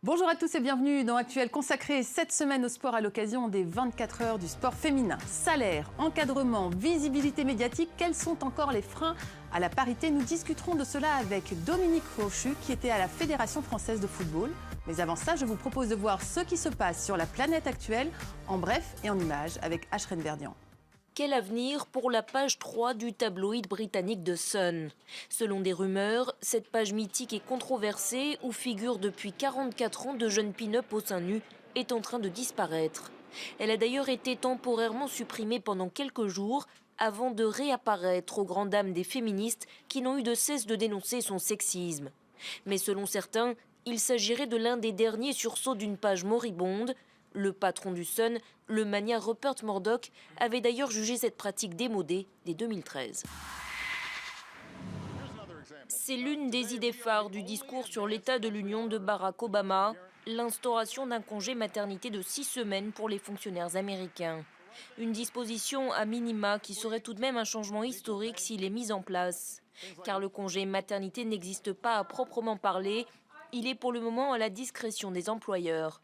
Bonjour à tous et bienvenue dans Actuel, consacré cette semaine au sport à l'occasion des 24 heures du sport féminin. Salaire, encadrement, visibilité médiatique, quels sont encore les freins à la parité? Nous discuterons de cela avec Dominique Rochu qui était à la Fédération française de football. Mais avant ça, je vous propose de voir ce qui se passe sur la planète actuelle, en bref et en images, avec Ashreen Verdian. Quel avenir pour la page 3 du tabloïd britannique The Sun? Selon des rumeurs, cette page mythique et controversée, où figurent depuis 44 ans de jeunes pin-up au sein nu, est en train de disparaître. Elle a d'ailleurs été temporairement supprimée pendant quelques jours, avant de réapparaître aux grandes dames des féministes qui n'ont eu de cesse de dénoncer son sexisme. Mais selon certains, il s'agirait de l'un des derniers sursauts d'une page moribonde. Le patron du Sun, le magnat Rupert Murdoch, avait d'ailleurs jugé cette pratique démodée dès 2013. C'est l'une des idées phares du discours sur l'état de l'Union de Barack Obama, l'instauration d'un congé maternité de 6 semaines pour les fonctionnaires américains. Une disposition à minima qui serait tout de même un changement historique s'il est mis en place. Car le congé maternité n'existe pas à proprement parler, il est pour le moment à la discrétion des employeurs.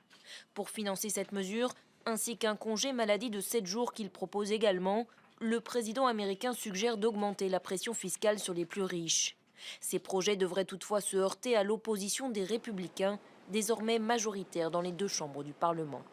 Pour financer cette mesure, ainsi qu'un congé maladie de 7 jours qu'il propose également, le président américain suggère d'augmenter la pression fiscale sur les plus riches. Ces projets devraient toutefois se heurter à l'opposition des républicains, désormais majoritaires dans les deux chambres du Parlement.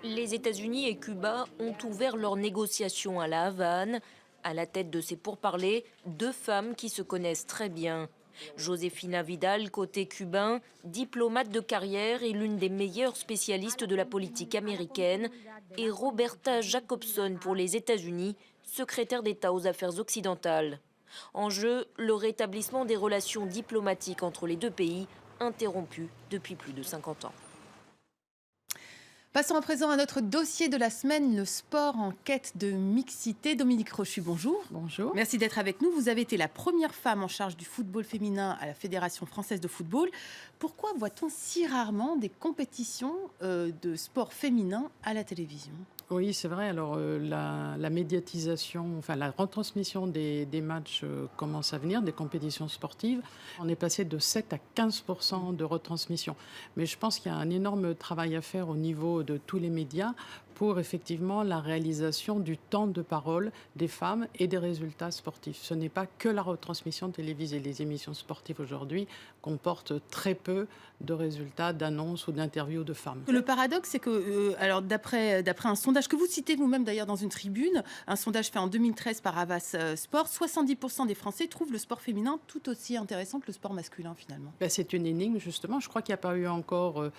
Les États-Unis et Cuba ont ouvert leurs négociations à La Havane. À la tête de ces pourparlers, 2 femmes qui se connaissent très bien. Josefina Vidal, côté cubain, diplomate de carrière et l'une des meilleures spécialistes de la politique américaine, et Roberta Jacobson pour les États-Unis, secrétaire d'État aux affaires occidentales. En jeu, le rétablissement des relations diplomatiques entre les deux pays, interrompues depuis plus de 50 ans. Passons à présent à notre dossier de la semaine, le sport en quête de mixité. Dominique Rochu, bonjour. Bonjour. Merci d'être avec nous. Vous avez été la première femme en charge du football féminin à la Fédération française de football. Pourquoi voit-on si rarement des compétitions de sport féminin à la télévision ? Oui, c'est vrai. Alors, la médiatisation, enfin la retransmission des matchs commence à venir, des compétitions sportives. On est passé de 7 à 15% de retransmission. Mais je pense qu'il y a un énorme travail à faire au niveau de tous les médias pour effectivement la réalisation du temps de parole des femmes et des résultats sportifs. Ce n'est pas que la retransmission télévisée. Les émissions sportives aujourd'hui comportent très peu de résultats, d'annonces ou d'interviews de femmes. Le paradoxe, c'est que, alors d'après un sondage que vous citez vous-même d'ailleurs dans une tribune, un sondage fait en 2013 par Havas Sport, 70% des Français trouvent le sport féminin tout aussi intéressant que le sport masculin finalement. C'est une énigme justement. Je crois qu'il n'y a pas eu encore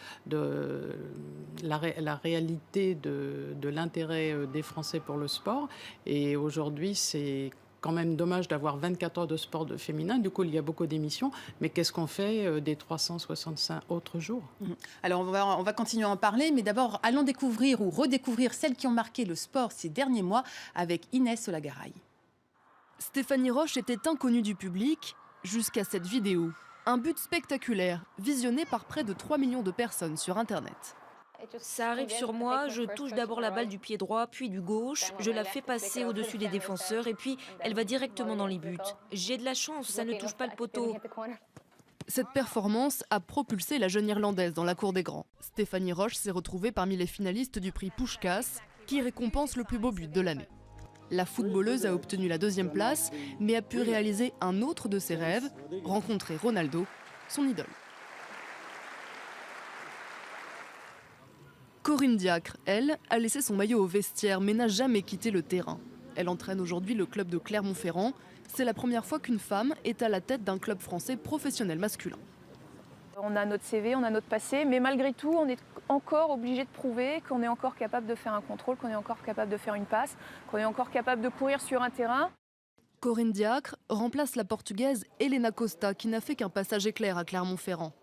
la réalité de l'intérêt des Français pour le sport. Et aujourd'hui, c'est quand même dommage d'avoir 24 heures de sport féminin. Du coup, il y a beaucoup d'émissions. Mais qu'est-ce qu'on fait des 365 autres jours ? Alors, on va continuer à en parler. Mais d'abord, allons découvrir ou redécouvrir celles qui ont marqué le sport ces derniers mois avec Inès Olagaray. Stéphanie Roche était inconnue du public jusqu'à cette vidéo. Un but spectaculaire, visionné par près de 3 millions de personnes sur Internet. Ça arrive sur moi, je touche d'abord la balle du pied droit, puis du gauche, je la fais passer au-dessus des défenseurs et puis elle va directement dans les buts. J'ai de la chance, ça ne touche pas le poteau. Cette performance a propulsé la jeune Irlandaise dans la cour des grands. Stéphanie Roche s'est retrouvée parmi les finalistes du prix Puskás, qui récompense le plus beau but de l'année. La footballeuse a obtenu la 2e place, mais a pu réaliser un autre de ses rêves, rencontrer Ronaldo, son idole. Corinne Diacre, elle, a laissé son maillot au vestiaire mais n'a jamais quitté le terrain. Elle entraîne aujourd'hui le club de Clermont-Ferrand. C'est la première fois qu'une femme est à la tête d'un club français professionnel masculin. On a notre CV, on a notre passé, mais malgré tout, on est encore obligé de prouver qu'on est encore capable de faire un contrôle, qu'on est encore capable de faire une passe, qu'on est encore capable de courir sur un terrain. Corinne Diacre remplace la Portugaise Helena Costa qui n'a fait qu'un passage éclair à Clermont-Ferrand.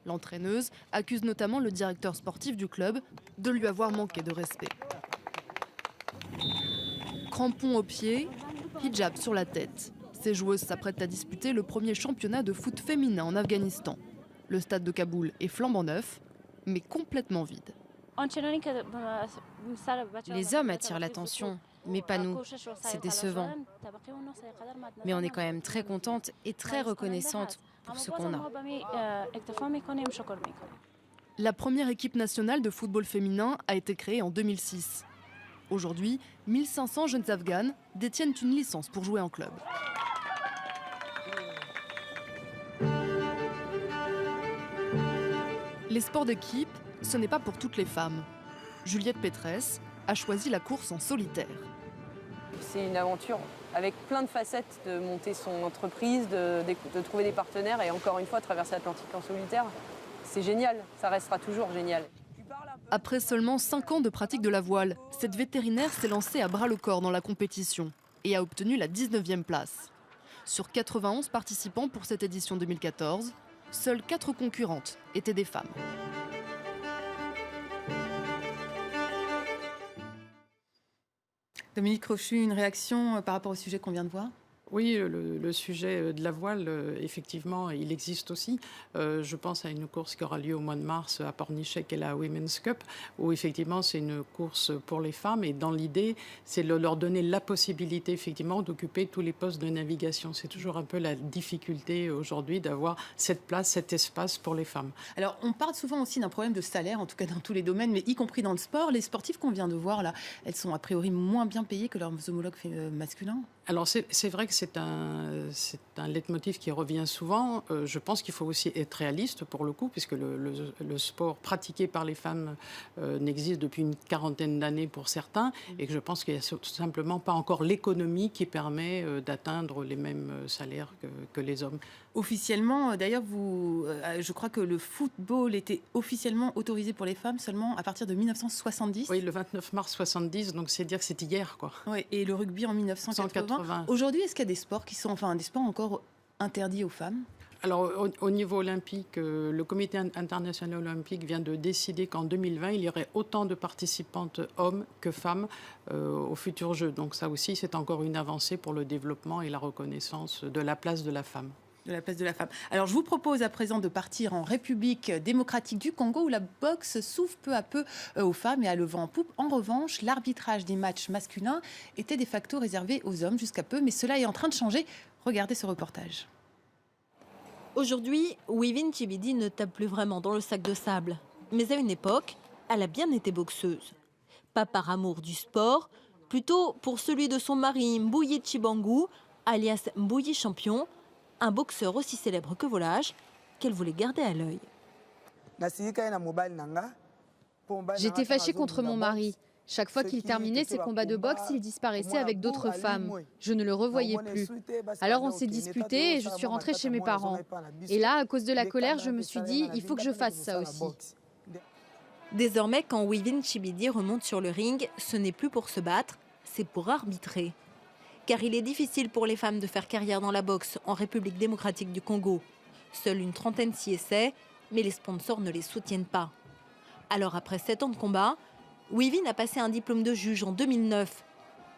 L'entraîneuse accuse notamment le directeur sportif du club de lui avoir manqué de respect. Crampons aux pieds, hijab sur la tête. Ces joueuses s'apprêtent à disputer le premier championnat de foot féminin en Afghanistan. Le stade de Kaboul est flambant neuf, mais complètement vide. Les hommes attirent l'attention. mais pas nous. C'est décevant. Mais on est quand même très contente et très reconnaissante pour ce qu'on a. La première équipe nationale de football féminin a été créée en 2006. Aujourd'hui, 1500 jeunes Afghanes détiennent une licence pour jouer en club. Les sports d'équipe, ce n'est pas pour toutes les femmes. Juliette Pétresse a choisi la course en solitaire. C'est une aventure avec plein de facettes, de monter son entreprise, de trouver des partenaires et encore une fois traverser l'Atlantique en solitaire. C'est génial, ça restera toujours génial. Après seulement 5 ans de pratique de la voile, cette vétérinaire s'est lancée à bras-le-corps dans la compétition et a obtenu la 19e place. Sur 91 participants pour cette édition 2014, seules 4 concurrentes étaient des femmes. Dominique Crochu, une réaction par rapport au sujet qu'on vient de voir ? Oui, le sujet de la voile, effectivement, il existe aussi. Je pense à une course qui aura lieu au mois de mars à Pornichet, qui est la Women's Cup, où effectivement c'est une course pour les femmes. Et dans l'idée, c'est de leur donner la possibilité, effectivement, d'occuper tous les postes de navigation. C'est toujours un peu la difficulté aujourd'hui d'avoir cette place, cet espace pour les femmes. Alors, on parle souvent aussi d'un problème de salaire, en tout cas dans tous les domaines, mais y compris dans le sport. Les sportives qu'on vient de voir, là, elles sont a priori moins bien payées que leurs homologues masculins. Alors c'est vrai que c'est un leitmotiv qui revient souvent. Je pense qu'il faut aussi être réaliste pour le coup, puisque le sport pratiqué par les femmes n'existe depuis une quarantaine d'années pour certains, et que je pense qu'il n'y a tout simplement pas encore l'économie qui permet d'atteindre les mêmes salaires que les hommes. Officiellement, d'ailleurs, je crois que le football était officiellement autorisé pour les femmes seulement à partir de 1970. Oui, le 29 mars 70, donc c'est dire que c'est hier, quoi. Oui, et le rugby en 1980. Aujourd'hui, est-ce qu'il y a des sports qui sont, des sports encore interdits aux femmes ? Alors, au niveau olympique, le Comité international olympique vient de décider qu'en 2020, il y aurait autant de participantes hommes que femmes aux futurs Jeux. Donc ça aussi, c'est encore une avancée pour le développement et la reconnaissance de la place de la femme. De la place de la femme. Alors, je vous propose à présent de partir en République démocratique du Congo, où la boxe s'ouvre peu à peu aux femmes et a le vent en poupe. En revanche, l'arbitrage des matchs masculins était de facto réservé aux hommes jusqu'à peu, mais cela est en train de changer. Regardez ce reportage. Aujourd'hui, Wivine Chibidi ne tape plus vraiment dans le sac de sable. Mais à une époque, elle a bien été boxeuse. Pas par amour du sport, plutôt pour celui de son mari Mbouyi Chibangu, alias Mbouyi Champion, un boxeur aussi célèbre que volage, qu'elle voulait garder à l'œil. J'étais fâchée contre mon mari. Chaque fois qu'il terminait ses combats de boxe, il disparaissait avec d'autres femmes. Je ne le revoyais plus. Alors on s'est disputé et je suis rentrée chez mes parents. Et là, à cause de la colère, je me suis dit, il faut que je fasse ça aussi. Désormais, quand Wivine Chibidi remonte sur le ring, ce n'est plus pour se battre, c'est pour arbitrer. Car il est difficile pour les femmes de faire carrière dans la boxe en République démocratique du Congo. Seule une trentaine s'y essaie, mais les sponsors ne les soutiennent pas. Alors après 7 ans de combat, Wivine a passé un diplôme de juge en 2009.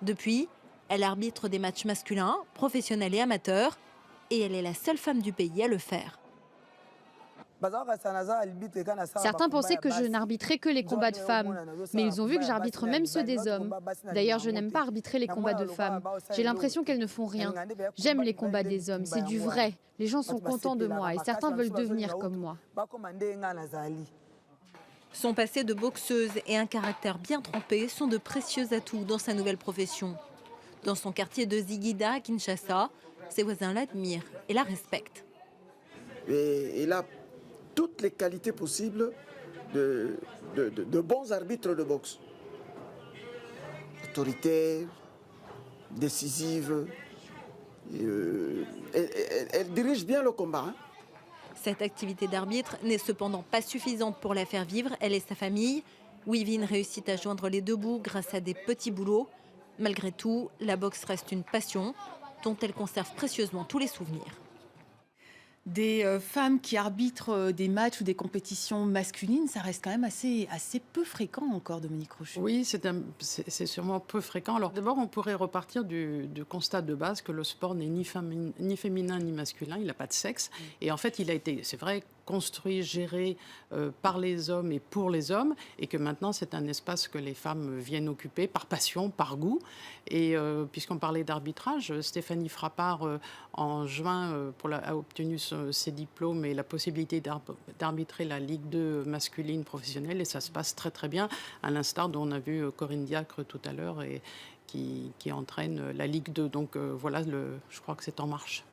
Depuis, elle arbitre des matchs masculins, professionnels et amateurs, et elle est la seule femme du pays à le faire. Certains pensaient que je n'arbitrais que les combats de femmes, mais ils ont vu que j'arbitre même ceux des hommes. D'ailleurs, je n'aime pas arbitrer les combats de femmes. J'ai l'impression qu'elles ne font rien. J'aime les combats des hommes, c'est du vrai. Les gens sont contents de moi et certains veulent devenir comme moi. Son passé de boxeuse et un caractère bien trempé sont de précieux atouts dans sa nouvelle profession. Dans son quartier de Ziguida, à Kinshasa, ses voisins l'admirent et la respectent. Et là, toutes les qualités possibles de bons arbitres de boxe. Autoritaire, décisive. Elle dirige bien le combat. Hein. Cette activité d'arbitre n'est cependant pas suffisante pour la faire vivre, elle et sa famille. Wivine réussit à joindre les deux bouts grâce à des petits boulots. Malgré tout, la boxe reste une passion dont elle conserve précieusement tous les souvenirs. Des femmes qui arbitrent des matchs ou des compétitions masculines, ça reste quand même assez peu fréquent encore, Dominique Crochu. Oui, c'est sûrement peu fréquent. Alors d'abord, on pourrait repartir du constat de base que le sport n'est ni féminin ni masculin, il n'a pas de sexe. Et en fait, il a été, c'est vrai, construit, géré par les hommes et pour les hommes, et que maintenant c'est un espace que les femmes viennent occuper par passion, par goût. Et puisqu'on parlait d'arbitrage, Stéphanie Frappart en juin a obtenu ses diplômes et la possibilité d'arbitrer la Ligue 2 masculine professionnelle, et ça se passe très très bien, à l'instar dont on a vu Corinne Diacre tout à l'heure et qui entraîne la Ligue 2. Donc voilà, je crois que c'est en marche.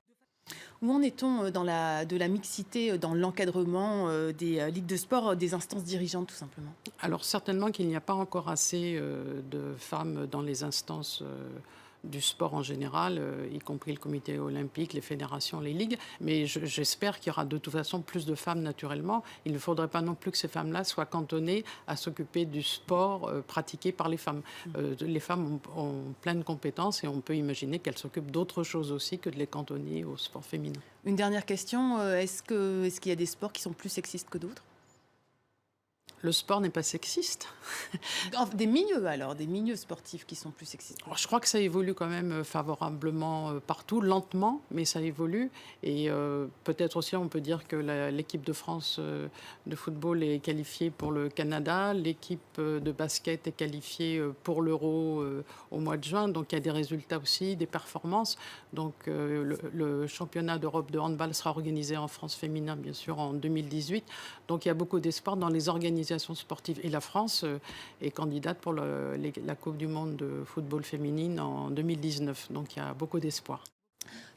Où en est-on de la mixité dans l'encadrement des ligues de sport, des instances dirigeantes tout simplement? Alors certainement qu'il n'y a pas encore assez de femmes dans les instances du sport en général, y compris le comité olympique, les fédérations, les ligues. Mais j'espère qu'il y aura de toute façon plus de femmes naturellement. Il ne faudrait pas non plus que ces femmes-là soient cantonnées à s'occuper du sport pratiqué par les femmes. Les femmes ont plein de compétences et on peut imaginer qu'elles s'occupent d'autres choses aussi que de les cantonner au sport féminin. Une dernière question, est-ce qu'il y a des sports qui sont plus sexistes que d'autres? Le sport n'est pas sexiste. Des milieux sportifs qui sont plus sexistes. Alors, je crois que ça évolue quand même favorablement partout, lentement, mais ça évolue. Et peut-être aussi, on peut dire que l'équipe de France de football est qualifiée pour le Canada, l'équipe de basket est qualifiée pour l'Euro au mois de juin. Donc il y a des résultats aussi, des performances. Donc le championnat d'Europe de handball sera organisé en France féminin, bien sûr, en 2018. Donc il y a beaucoup d'espoir dans les organisations sportives. Et la France est candidate pour la Coupe du monde de football féminine en 2019. Donc il y a beaucoup d'espoir.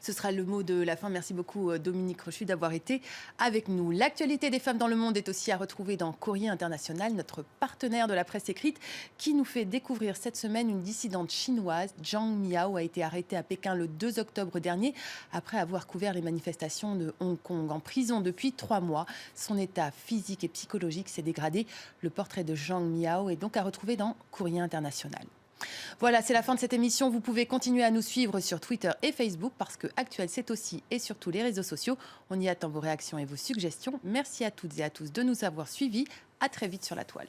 Ce sera le mot de la fin. Merci beaucoup Dominique Rochu d'avoir été avec nous. L'actualité des femmes dans le monde est aussi à retrouver dans Courrier International, notre partenaire de la presse écrite, qui nous fait découvrir cette semaine une dissidente chinoise. Zhang Miao a été arrêtée à Pékin le 2 octobre dernier après avoir couvert les manifestations de Hong Kong. En prison depuis 3 mois, son état physique et psychologique s'est dégradé. Le portrait de Zhang Miao est donc à retrouver dans Courrier International. Voilà, c'est la fin de cette émission. Vous pouvez continuer à nous suivre sur Twitter et Facebook parce que Actuel, c'est aussi et sur tous les réseaux sociaux. On y attend vos réactions et vos suggestions. Merci à toutes et à tous de nous avoir suivis. À très vite sur la toile.